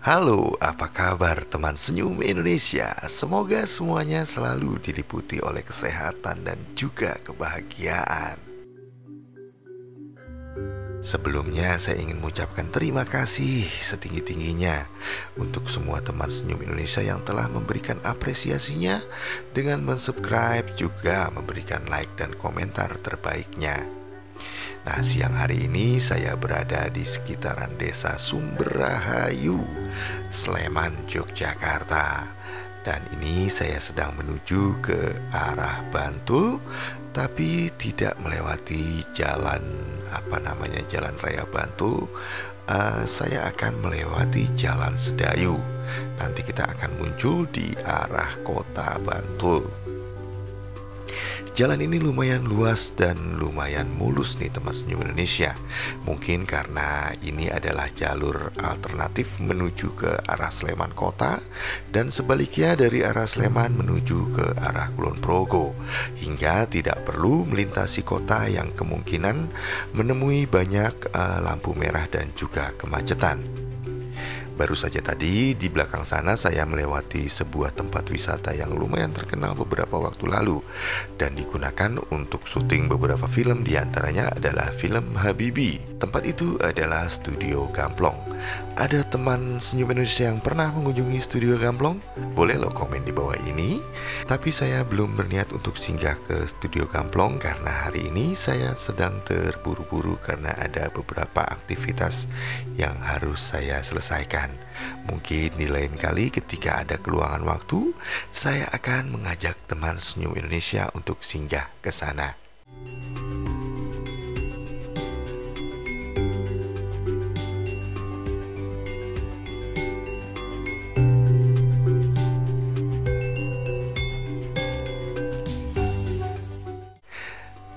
Halo, apa kabar teman senyum Indonesia? Semoga semuanya selalu diliputi oleh kesehatan dan juga kebahagiaan. Sebelumnya saya ingin mengucapkan terima kasih setinggi-tingginya untuk semua teman senyum Indonesia yang telah memberikan apresiasinya dengan mensubscribe, juga memberikan like dan komentar terbaiknya. Nah, siang hari ini saya berada di sekitaran desa Sumberrahayu, Sleman, Yogyakarta. Dan ini saya sedang menuju ke arah Bantul, tapi tidak melewati jalan raya Bantul. Saya akan melewati Jalan Sedayu. Nanti kita akan muncul di arah kota Bantul. Jalan ini lumayan luas dan lumayan mulus nih teman senyum Indonesia. Mungkin karena ini adalah jalur alternatif menuju ke arah Sleman kota, dan sebaliknya dari arah Sleman menuju ke arah Kulon Progo, hingga tidak perlu melintasi kota yang kemungkinan menemui banyak lampu merah dan juga kemacetan. Baru saja tadi di belakang sana saya melewati sebuah tempat wisata yang lumayan terkenal beberapa waktu lalu dan digunakan untuk syuting beberapa film, diantaranya adalah film Habibie. Tempat itu adalah Studio Gamplong. Ada teman senyum Indonesia yang pernah mengunjungi Studio Gamplong? Boleh lo komen di bawah ini. Tapi saya belum berniat untuk singgah ke Studio Gamplong karena hari ini saya sedang terburu-buru karena ada beberapa aktivitas yang harus saya selesaikan. Mungkin di lain kali ketika ada keluangan waktu, saya akan mengajak teman senyum Indonesia untuk singgah ke sana.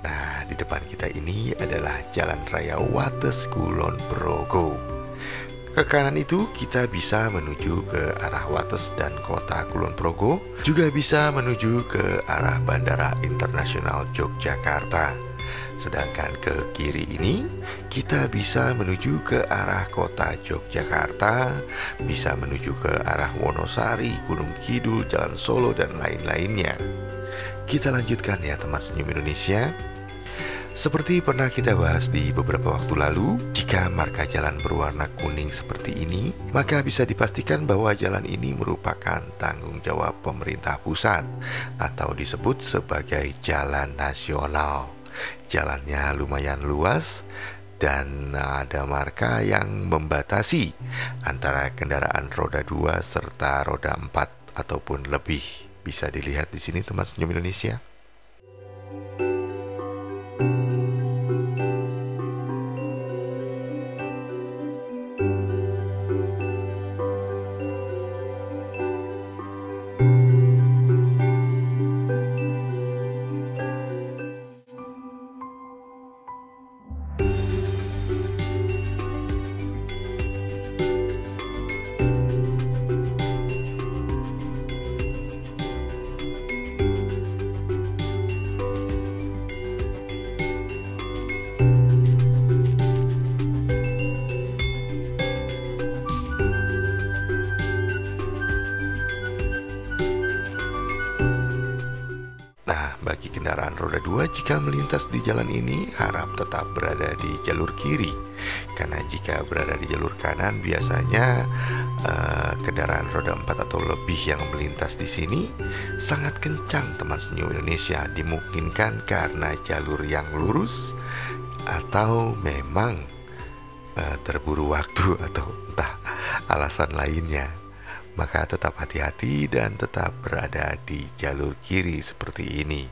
Nah, di depan kita ini adalah Jalan Raya Wates Kulon Progo. Ke kanan itu kita bisa menuju ke arah Wates dan kota Kulon Progo, juga bisa menuju ke arah Bandara Internasional Yogyakarta. Sedangkan ke kiri ini kita bisa menuju ke arah kota Yogyakarta, bisa menuju ke arah Wonosari, Gunung Kidul, Jalan Solo, dan lain-lainnya. Kita lanjutkan ya teman senyum Indonesia. Seperti pernah kita bahas di beberapa waktu lalu, jika marka jalan berwarna kuning seperti ini, maka bisa dipastikan bahwa jalan ini merupakan tanggung jawab pemerintah pusat atau disebut sebagai jalan nasional. Jalannya lumayan luas dan ada marka yang membatasi antara kendaraan roda 2 serta roda 4 ataupun lebih. Bisa dilihat di sini teman senyum Indonesia. Bagi kendaraan roda 2 jika melintas di jalan ini harap tetap berada di jalur kiri, karena jika berada di jalur kanan biasanya kendaraan roda 4 atau lebih yang melintas di sini sangat kencang teman senyum Indonesia. Dimungkinkan karena jalur yang lurus atau memang terburu waktu atau entah alasan lainnya. Maka tetap hati-hati dan tetap berada di jalur kiri seperti ini.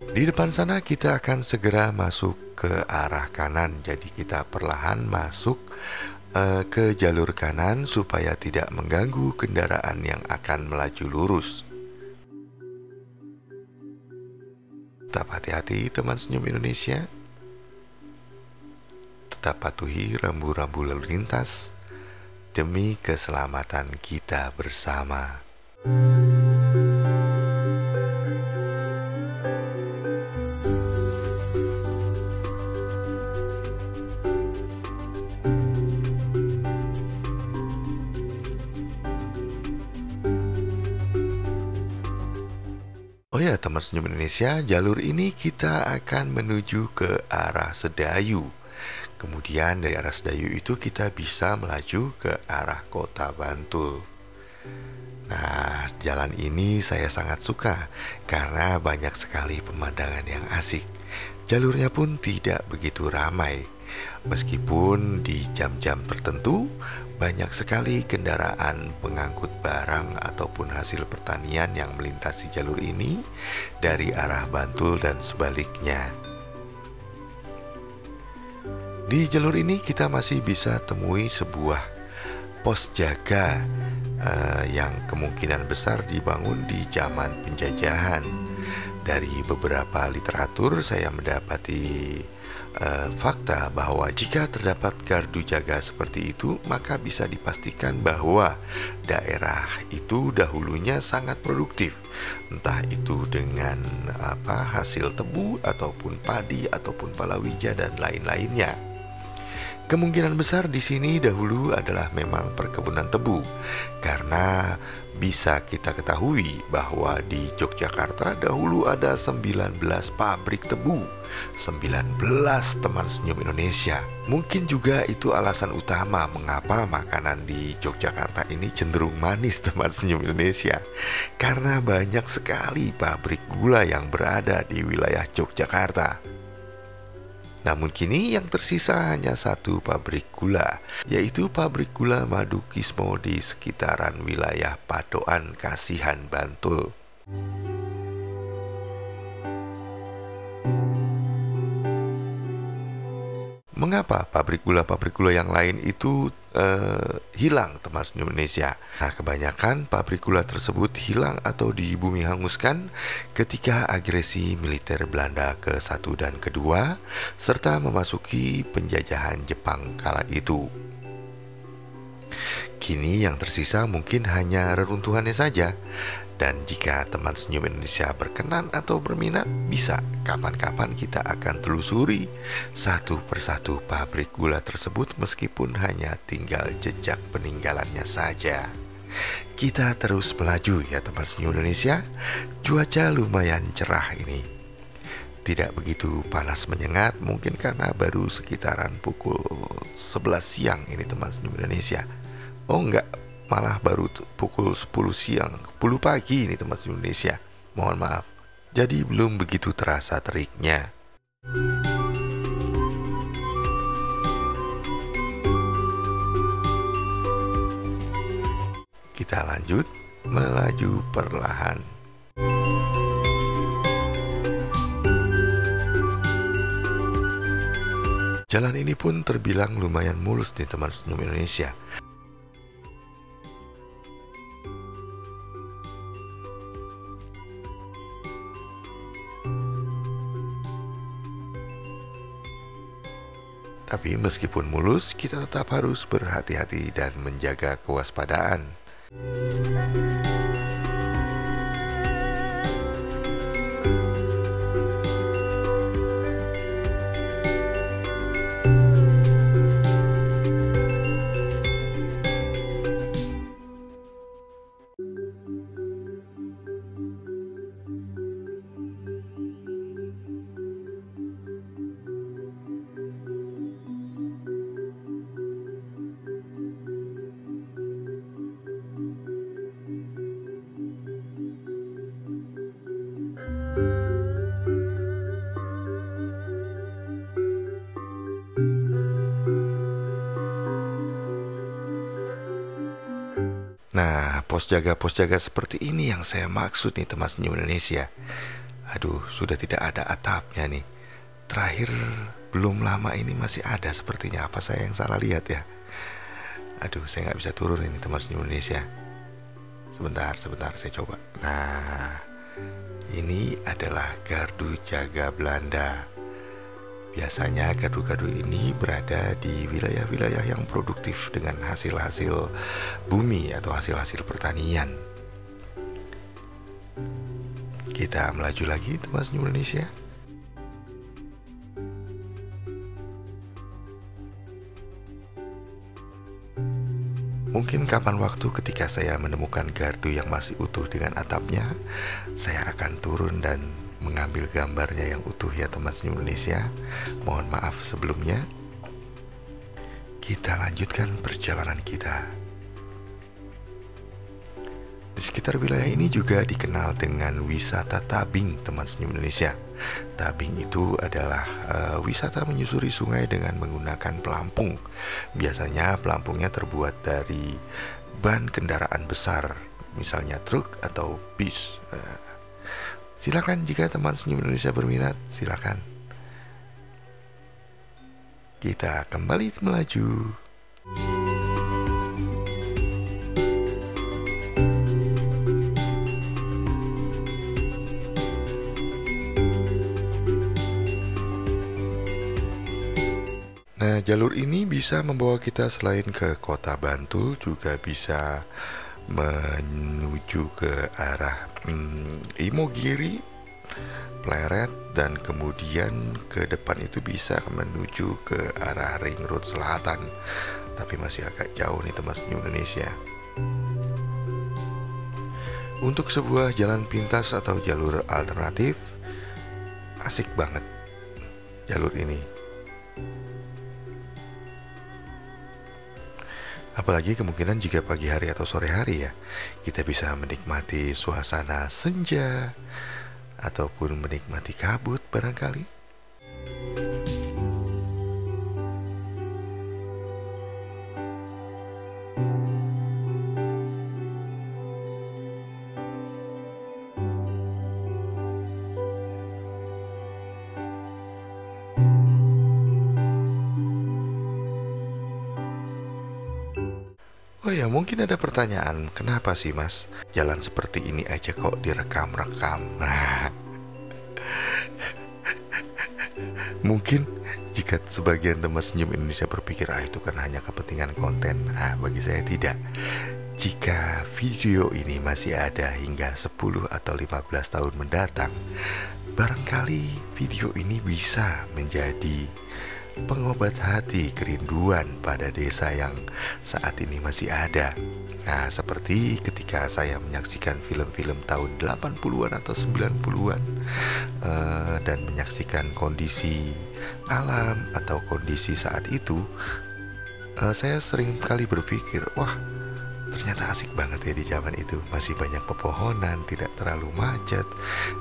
Di depan sana kita akan segera masuk ke arah kanan. Jadi kita perlahan masuk ke jalur kanan supaya tidak mengganggu kendaraan yang akan melaju lurus. Tetap hati-hati teman senyum Indonesia. tetap patuhi rambu-rambu lalu lintas demi keselamatan kita bersama. Oh ya, teman senyum Indonesia, jalur ini kita akan menuju ke arah Sedayu. Kemudian dari arah Sedayu itu kita bisa melaju ke arah kota Bantul. Nah, jalan ini saya sangat suka karena banyak sekali pemandangan yang asik. Jalurnya pun tidak begitu ramai. Meskipun di jam-jam tertentu banyak sekali kendaraan pengangkut barang ataupun hasil pertanian yang melintasi jalur ini dari arah Bantul dan sebaliknya. Di jalur ini kita masih bisa temui sebuah pos jaga yang kemungkinan besar dibangun di zaman penjajahan. Dari beberapa literatur saya mendapati fakta bahwa jika terdapat gardu jaga seperti itu, maka bisa dipastikan bahwa daerah itu dahulunya sangat produktif, entah itu dengan hasil tebu ataupun padi ataupun palawija dan lain-lainnya. Kemungkinan besar di sini dahulu adalah memang perkebunan tebu, karena bisa kita ketahui bahwa di Yogyakarta dahulu ada 19 pabrik tebu. 19, teman senyum Indonesia. Mungkin juga itu alasan utama mengapa makanan di Yogyakarta ini cenderung manis, teman senyum Indonesia. Karena banyak sekali pabrik gula yang berada di wilayah Yogyakarta. Namun kini yang tersisa hanya satu pabrik gula, yaitu pabrik gula Madu Kismo di sekitaran wilayah Padoan Kasihan, Bantul. Mengapa pabrik gula yang lain itu hilang, teman senyum Indonesia? Nah, kebanyakan pabrik gula tersebut hilang atau dibumi hanguskan ketika agresi militer Belanda ke-1 dan ke-2 serta memasuki penjajahan Jepang kala itu. Kini yang tersisa mungkin hanya reruntuhannya saja. Dan jika teman senyum Indonesia berkenan atau berminat, bisa kapan-kapan kita akan telusuri satu persatu pabrik gula tersebut meskipun hanya tinggal jejak peninggalannya saja. Kita terus melaju ya teman senyum Indonesia. Cuaca lumayan cerah ini. Tidak begitu panas menyengat, mungkin karena baru sekitaran pukul 11 siang ini teman senyum Indonesia. Oh enggak, malah baru pukul 10 siang, 10 pagi ini teman senyum Indonesia. Mohon maaf. Jadi belum begitu terasa teriknya. Kita lanjut melaju perlahan. Jalan ini pun terbilang lumayan mulus nih teman senyum Indonesia. Tapi meskipun mulus, kita tetap harus berhati-hati dan menjaga kewaspadaan. Nah, pos jaga seperti ini yang saya maksud nih teman senyum Indonesia. Aduh, sudah tidak ada atapnya nih. Terakhir belum lama ini masih ada sepertinya. Apa saya yang salah lihat ya? Aduh, saya nggak bisa turun ini teman senyum Indonesia. Sebentar saya coba. Nah, ini adalah gardu jaga Belanda. Biasanya gadu-gadu ini berada di wilayah-wilayah yang produktif dengan hasil-hasil bumi atau hasil-hasil pertanian. Kita melaju lagi, teman senyum Indonesia. Mungkin kapan waktu ketika saya menemukan gardu yang masih utuh dengan atapnya, saya akan turun dan mengambil gambarnya yang utuh ya teman senyum Indonesia. Mohon maaf sebelumnya. Kita lanjutkan perjalanan kita. Di sekitar wilayah ini juga dikenal dengan wisata tabing teman senyum Indonesia. Tabing itu adalah wisata menyusuri sungai dengan menggunakan pelampung. Biasanya pelampungnya terbuat dari ban kendaraan besar, misalnya truk atau bis. Silakan jika teman senyum Indonesia berminat, silakan. Kita kembali melaju. Nah, jalur ini bisa membawa kita selain ke kota Bantul, juga bisa menuju ke arah Imogiri, Pleret, dan kemudian ke depan itu bisa menuju ke arah Ring Road Selatan. Tapi masih agak jauh nih teman senyum Indonesia. Untuk sebuah jalan pintas atau jalur alternatif, asik banget jalur ini. Apalagi kemungkinan jika pagi hari atau sore hari ya, kita bisa menikmati suasana senja ataupun menikmati kabut barangkali. Oh ya, mungkin ada pertanyaan, kenapa sih mas jalan seperti ini aja kok direkam-rekam? Nah, mungkin jika sebagian teman senyum Indonesia berpikir itu kan hanya kepentingan konten. Nah, bagi saya tidak. Jika video ini masih ada hingga 10 atau 15 tahun mendatang, barangkali video ini bisa menjadi pengobat hati kerinduan pada desa yang saat ini masih ada. Nah, seperti ketika saya menyaksikan film-film tahun 80-an atau 90-an dan menyaksikan kondisi alam atau kondisi saat itu, saya sering kali berpikir, wah, ternyata asik banget ya di zaman itu. Masih banyak pepohonan, tidak terlalu macet,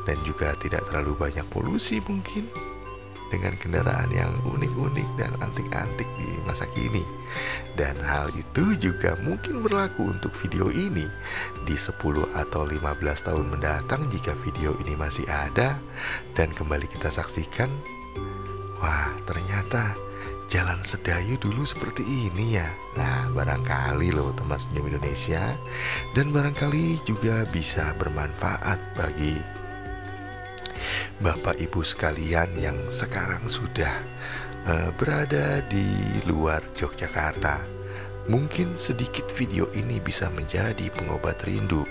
dan juga tidak terlalu banyak polusi mungkin, dengan kendaraan yang unik-unik dan antik-antik di masa kini. Dan hal itu juga mungkin berlaku untuk video ini di 10 atau 15 tahun mendatang. Jika video ini masih ada dan kembali kita saksikan, wah, ternyata jalan Sedayu dulu seperti ini ya. Nah, barangkali loh teman senyum Indonesia, dan barangkali juga bisa bermanfaat bagi Bapak Ibu sekalian yang sekarang sudah berada di luar Yogyakarta. Mungkin sedikit video ini bisa menjadi pengobat rindu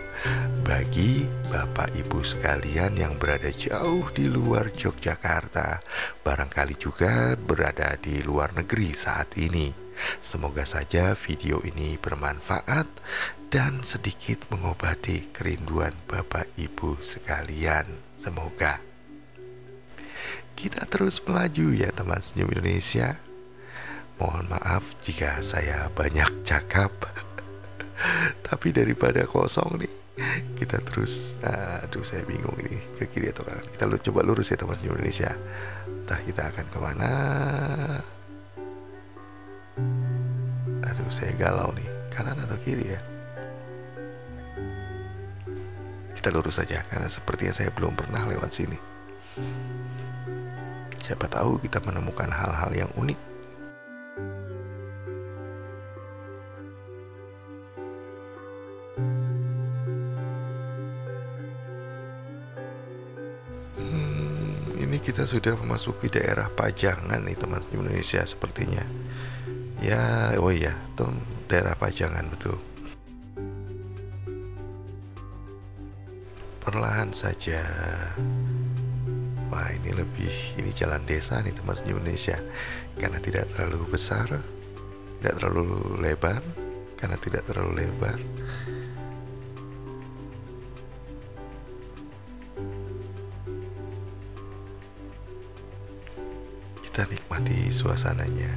bagi Bapak Ibu sekalian yang berada jauh di luar Yogyakarta, barangkali juga berada di luar negeri saat ini. Semoga saja video ini bermanfaat dan sedikit mengobati kerinduan Bapak Ibu sekalian. Semoga kita terus melaju ya teman senyum Indonesia. Mohon maaf jika saya banyak cakap tapi daripada kosong nih, kita terus, aduh saya bingung ini ke kiri atau kanan. Kita coba lurus ya teman senyum Indonesia. Entah kita akan kemana. Aduh saya galau nih, kanan atau kiri ya. Kita lurus saja karena sepertinya saya belum pernah lewat sini. Siapa tahu kita menemukan hal-hal yang unik. Ini kita sudah memasuki daerah Pajangan nih teman senyum Indonesia sepertinya. Ya, oh iya, daerah Pajangan betul. Perlahan saja. Wah, ini jalan desa nih teman senyum Indonesia. Karena tidak terlalu besar, tidak terlalu lebar, karena tidak terlalu lebar. Kita nikmati suasananya.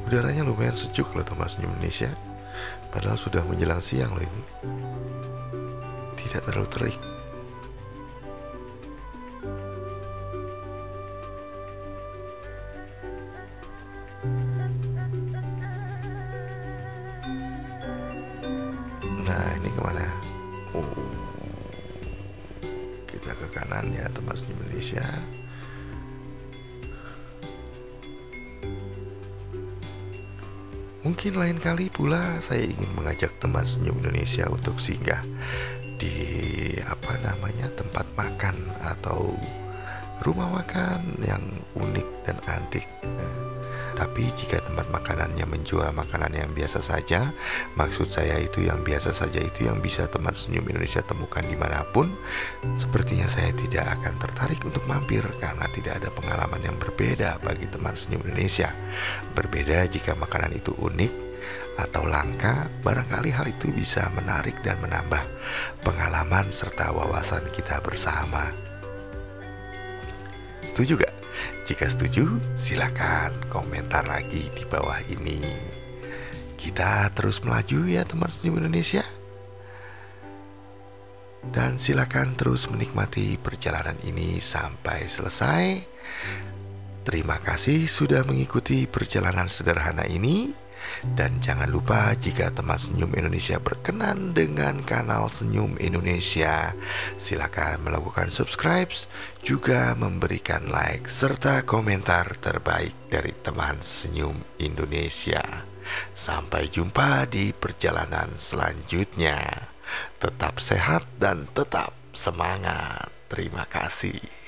Udaranya lumayan sejuk loh teman senyum Indonesia. Padahal sudah menjelang siang loh ini. Tidak terlalu terik. Nah, ini kemana? Kita ke kanan ya teman senyum Indonesia. Mungkin lain kali pula saya ingin mengajak teman senyum Indonesia untuk singgah di tempat makan atau rumah makan yang unik dan antik. Tapi jika tempat makanannya menjual makanan yang biasa saja, maksud saya itu yang biasa saja itu yang bisa teman senyum Indonesia temukan dimanapun, sepertinya saya tidak akan tertarik untuk mampir karena tidak ada pengalaman yang berbeda bagi teman senyum Indonesia. Berbeda jika makanan itu unik atau langka, barangkali hal itu bisa menarik dan menambah pengalaman serta wawasan kita bersama. Setuju gak? Jika setuju, silakan komentar lagi di bawah ini. Kita terus melaju ya teman senyum Indonesia. Dan silakan terus menikmati perjalanan ini sampai selesai. Terima kasih sudah mengikuti perjalanan sederhana ini. Dan jangan lupa jika teman senyum Indonesia berkenan dengan kanal Senyum Indonesia, silakan melakukan subscribe, juga memberikan like serta komentar terbaik dari teman senyum Indonesia. Sampai jumpa di perjalanan selanjutnya. Tetap sehat dan tetap semangat. Terima kasih.